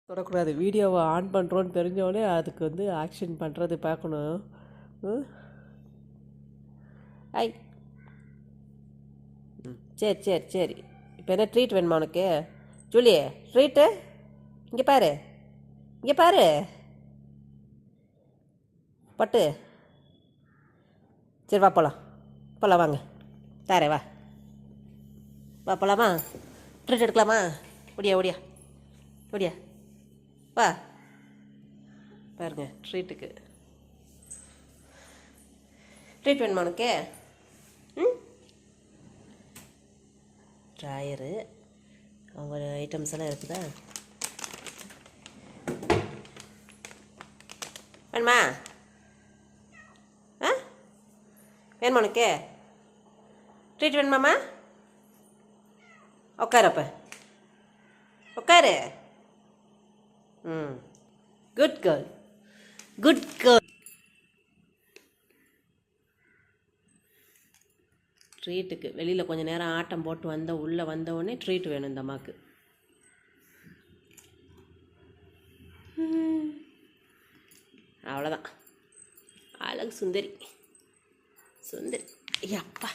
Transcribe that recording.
தொடக்கூடாது. வீடியோவை ஆன் பண்ணுறோன்னு தெரிஞ்சோடனே அதுக்கு வந்து ஆக்ஷன் பண்ணுறது பார்க்கணும். ஐ சரி சரி சரி. இப்போ என்ன ட்ரீட் வேணுமா உனக்கு? ஜூலி, ட்ரீட்டு இங்கே பாரு, இங்கே பாரு பட்டு. சரி வா போகலாம், போகலாம் வாங்க, தாரே வா, வா போகலாமா? ட்ரீட் எடுக்கலாமா? ஒடியா ஒடியா ஒடியா வா. பாருங்க ட்ரீட்டுக்கு. ட்ரீட் வேணுமா உனக்கு? ட்ராயரு அவங்க ஐட்டம்ஸ் எல்லாம் இருக்குதா? வேணுமா? ஆ வேணுமா உனக்கு? ட்ரீட் வேணுமாம்மா? உட்காரப்ப உட்காரு. Good girl, good girl. ட்ரீட்டுக்கு வெளியில் கொஞ்சம் நேரம் ஆட்டம் போட்டு உள்ளே வந்தவுடனே ட்ரீட் வேணும் இந்த அம்மாவுக்கு. அவ்வளோதான். அழகு சுந்தரி, சுந்தரி. ஐயா அப்பா.